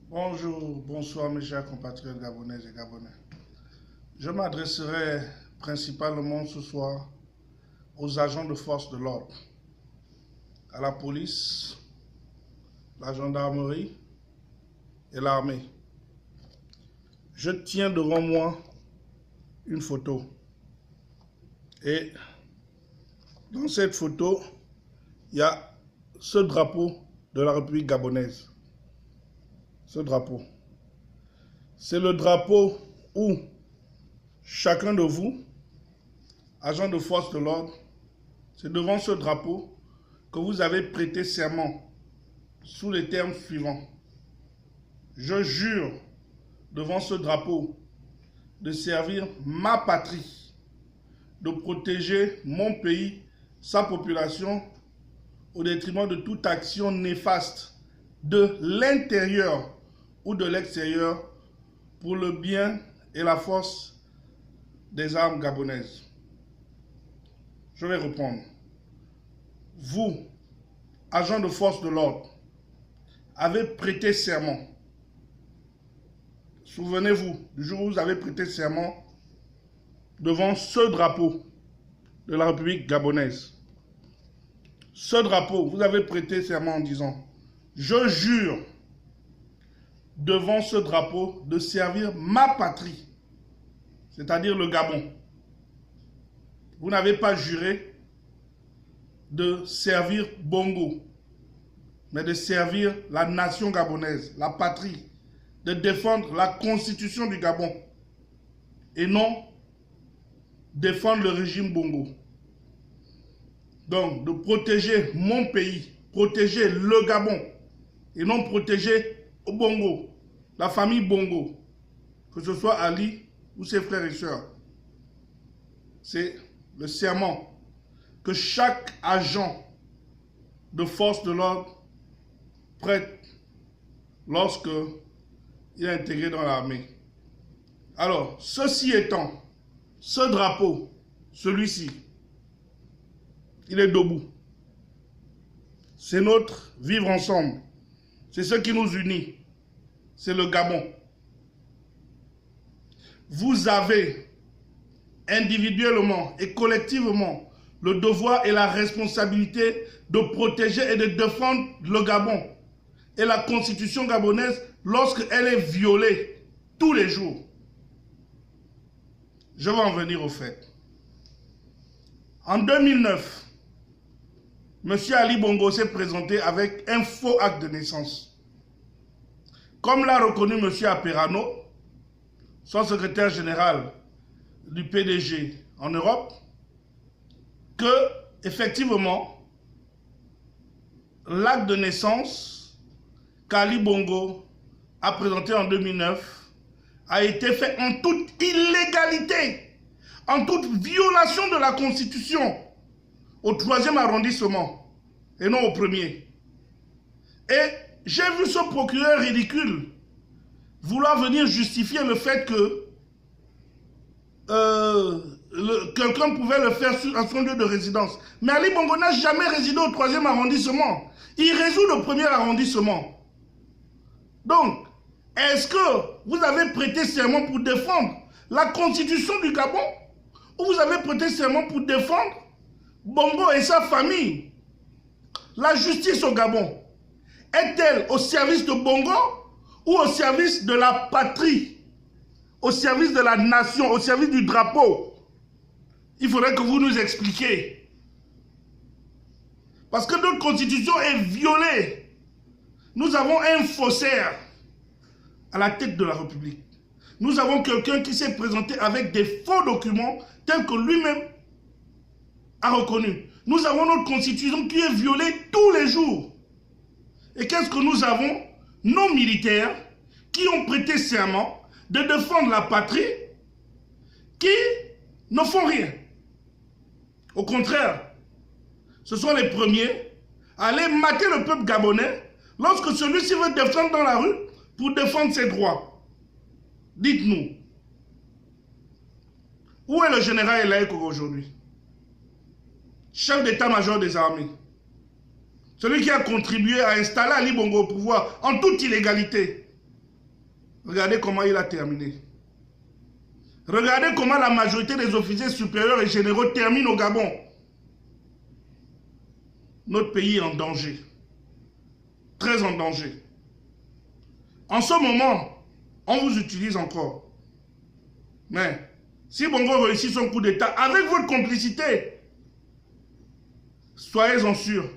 Bonjour, bonsoir mes chers compatriotes gabonaises et gabonais. Je m'adresserai principalement ce soir aux agents de force de l'ordre, à la police, la gendarmerie et l'armée. Je tiens devant moi une photo et dans cette photo, il y a ce drapeau de la République gabonaise. Ce drapeau. C'est le drapeau où chacun de vous, agent de force de l'ordre, c'est devant ce drapeau que vous avez prêté serment sous les termes suivants. Je jure devant ce drapeau de servir ma patrie, de protéger mon pays, sa population, au détriment de toute action néfaste de l'intérieur ou de l'extérieur pour le bien et la force des armes gabonaises. Je vais répondre. Vous, agents de force de l'ordre, avez prêté serment. Souvenez-vous du jour où vous avez prêté serment devant ce drapeau de la République gabonaise. Ce drapeau, vous avez prêté serment en disant « Je jure devant ce drapeau de servir ma patrie, c'est-à-dire le Gabon. » Vous n'avez pas juré de servir Bongo, mais de servir la nation gabonaise, la patrie, de défendre la constitution du Gabon et non défendre le régime Bongo. Donc, de protéger mon pays, protéger le Gabon et non protéger Bongo, la famille Bongo, que ce soit Ali ou ses frères et sœurs. C'est le serment que chaque agent de force de l'ordre prête lorsque il est intégré dans l'armée. Alors, ceci étant, ce drapeau, celui-ci, il est debout. C'est notre vivre ensemble. C'est ce qui nous unit. C'est le Gabon. Vous avez individuellement et collectivement le devoir et la responsabilité de protéger et de défendre le Gabon et la constitution gabonaise lorsqu'elle est violée tous les jours. Je vais en venir au fait. En 2009, M. Ali Bongo s'est présenté avec un faux acte de naissance. Comme l'a reconnu M. Aperano, son secrétaire général du PDG en Europe, que, effectivement, l'acte de naissance qu'Ali Bongo a présenté en 2009 a été fait en toute illégalité, en toute violation de la Constitution, au 3e arrondissement et non au 1er. Et j'ai vu ce procureur ridicule vouloir venir justifier le fait que quelqu'un pouvait le faire à son lieu de résidence. Mais Ali Bongo n'a jamais résidé au 3e arrondissement. Il réside au 1er arrondissement. Donc, est-ce que vous avez prêté serment pour défendre la constitution du Gabon ou vous avez prêté serment pour défendre Bongo et sa famille? La justice au Gabon est-elle au service de Bongo ou au service de la patrie, au service de la nation, au service du drapeau? Il faudrait que vous nous expliquiez. Parce que notre constitution est violée. Nous avons un faussaire à la tête de la République. Nous avons quelqu'un qui s'est présenté avec des faux documents tels que lui-même a reconnu. Nous avons notre constitution qui est violée tous les jours. Et qu'est-ce que nous avons? Nos militaires qui ont prêté serment de défendre la patrie, qui ne font rien. Au contraire, ce sont les premiers à aller mater le peuple gabonais lorsque celui-ci veut défendre dans la rue pour défendre ses droits. Dites-nous, où est le général Elaïko aujourd'hui? Chef d'état-major des armées. Celui qui a contribué à installer Ali Bongo au pouvoir en toute illégalité. Regardez comment il a terminé. Regardez comment la majorité des officiers supérieurs et généraux terminent au Gabon. Notre pays est en danger. Très en danger. En ce moment, on vous utilise encore. Mais si Bongo réussit son coup d'État avec votre complicité, soyez-en sûrs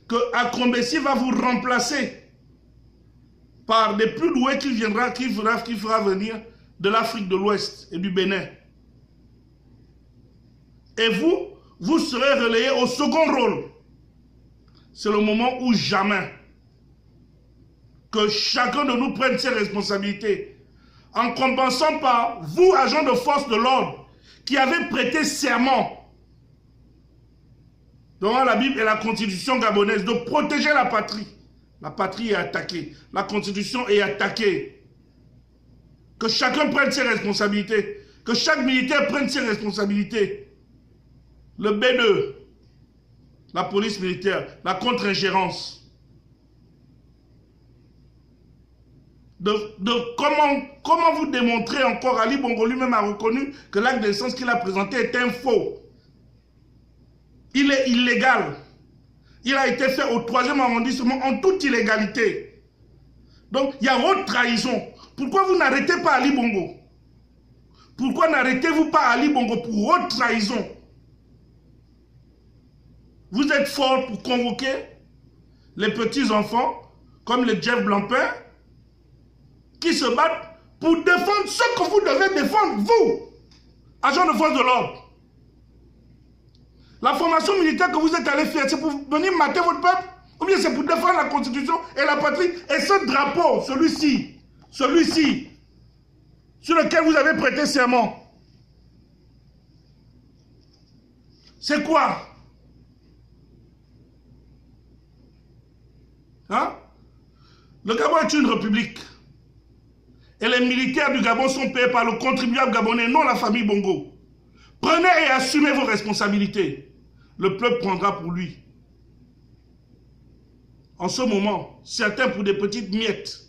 que Akombessi va vous remplacer par des plus doués qui fera venir de l'Afrique de l'Ouest et du Bénin. Et vous serez relayés au second rôle. C'est le moment où jamais que chacun de nous prenne ses responsabilités en compensant par vous, agents de force de l'ordre, qui avez prêté serment devant la Bible et la Constitution gabonaise de protéger la patrie. La patrie est attaquée. La Constitution est attaquée. Que chacun prenne ses responsabilités. Que chaque militaire prenne ses responsabilités. Le B2, la police militaire, la contre-ingérence. Comment vous démontrer encore, Ali Bongo lui-même a reconnu que l'acte de naissance qu'il a présenté est un faux. Il est illégal. Il a été fait au 3e arrondissement en toute illégalité. Donc, il y a haute trahison. Pourquoi vous n'arrêtez pas Ali Bongo? Pourquoi n'arrêtez-vous pas Ali Bongo pour haute trahison? Vous êtes fort pour convoquer les petits-enfants, comme les Jeff Blancpain, qui se battent pour défendre ce que vous devez défendre, vous, agents de force de l'ordre. La formation militaire que vous êtes allé faire, c'est pour venir mater votre peuple? Ou bien c'est pour défendre la Constitution et la patrie? Et ce drapeau, celui-ci, sur lequel vous avez prêté serment, c'est quoi? Hein? Le Gabon est une république. Et les militaires du Gabon sont payés par le contribuable gabonais, non la famille Bongo. Prenez et assumez vos responsabilités. Le peuple prendra pour lui. En ce moment, certains pour des petites miettes,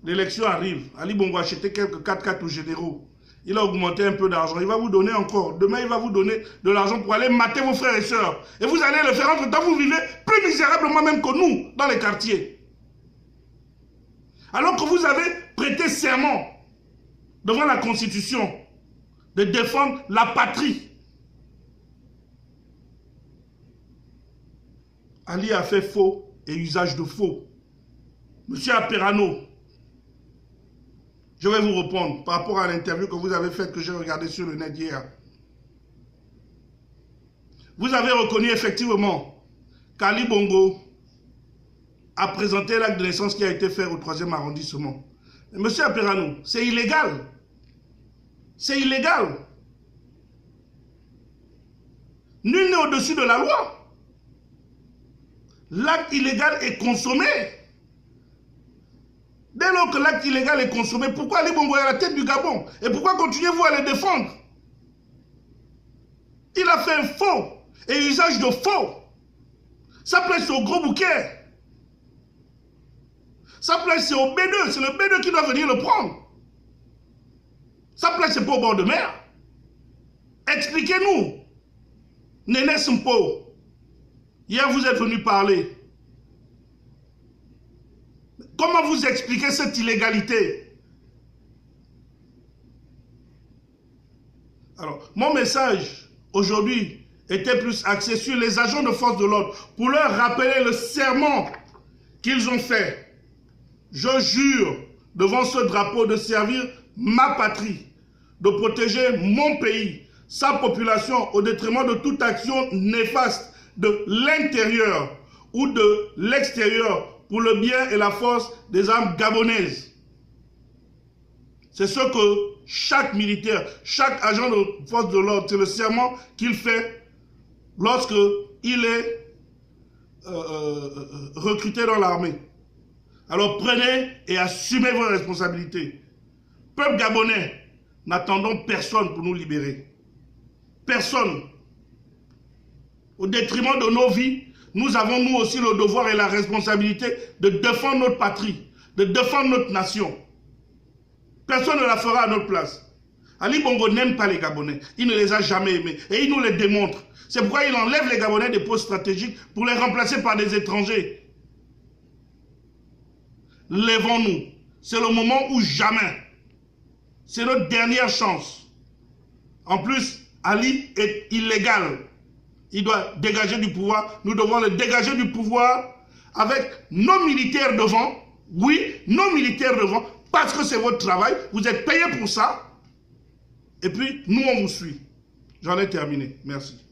l'élection arrive. Ali Bongo a acheté quelques 4x4 aux généraux. Il a augmenté un peu d'argent. Il va vous donner encore. Demain, il va vous donner de l'argent pour aller mater vos frères et sœurs. Et vous allez le faire entre-temps, vous vivez plus misérablement même que nous dans les quartiers. Alors que vous avez prêté serment devant la Constitution de défendre la patrie. Ali a fait faux et usage de faux. Monsieur Aperano, je vais vous répondre par rapport à l'interview que vous avez faite, que j'ai regardée sur le net hier. Vous avez reconnu effectivement qu'Ali Bongo a présenté l'acte de naissance qui a été fait au 3e arrondissement. Mais monsieur Aperano, c'est illégal. C'est illégal. Nul n'est au-dessus de la loi. L'acte illégal est consommé. Dès lors que l'acte illégal est consommé, pourquoi Ali Bongo est à la tête du Gabon? Et pourquoi continuez-vous à le défendre? Il a fait un faux et usage de faux. Ça plaît au gros bouquet. Ça plaît c'est au B2. C'est le B2 qui doit venir le prendre. Ça plaît c'est pas au bord de mer. Expliquez-nous. Néné Simpo. Hier, vous êtes venu parler. Comment vous expliquez cette illégalité? Alors, mon message aujourd'hui était plus axé sur les agents de force de l'ordre pour leur rappeler le serment qu'ils ont fait. Je jure devant ce drapeau de servir ma patrie, de protéger mon pays, sa population au détriment de toute action néfaste de l'intérieur ou de l'extérieur pour le bien et la force des armes gabonaises. C'est ce que chaque militaire, chaque agent de force de l'ordre, c'est le serment qu'il fait lorsque il est recruté dans l'armée. Alors prenez et assumez vos responsabilités. Peuple gabonais, n'attendons personne pour nous libérer. Personne. Au détriment de nos vies, nous avons nous aussi le devoir et la responsabilité de défendre notre patrie, de défendre notre nation. Personne ne la fera à notre place. Ali Bongo n'aime pas les Gabonais. Il ne les a jamais aimés. Et il nous les démontre. C'est pourquoi il enlève les Gabonais des postes stratégiques pour les remplacer par des étrangers. Lèvons-nous. C'est le moment où jamais. C'est notre dernière chance. En plus, Ali est illégal. Il doit dégager du pouvoir. Nous devons le dégager du pouvoir avec nos militaires devant. Oui, nos militaires devant. Parce que c'est votre travail. Vous êtes payés pour ça. Et puis, nous, on vous suit. J'en ai terminé. Merci.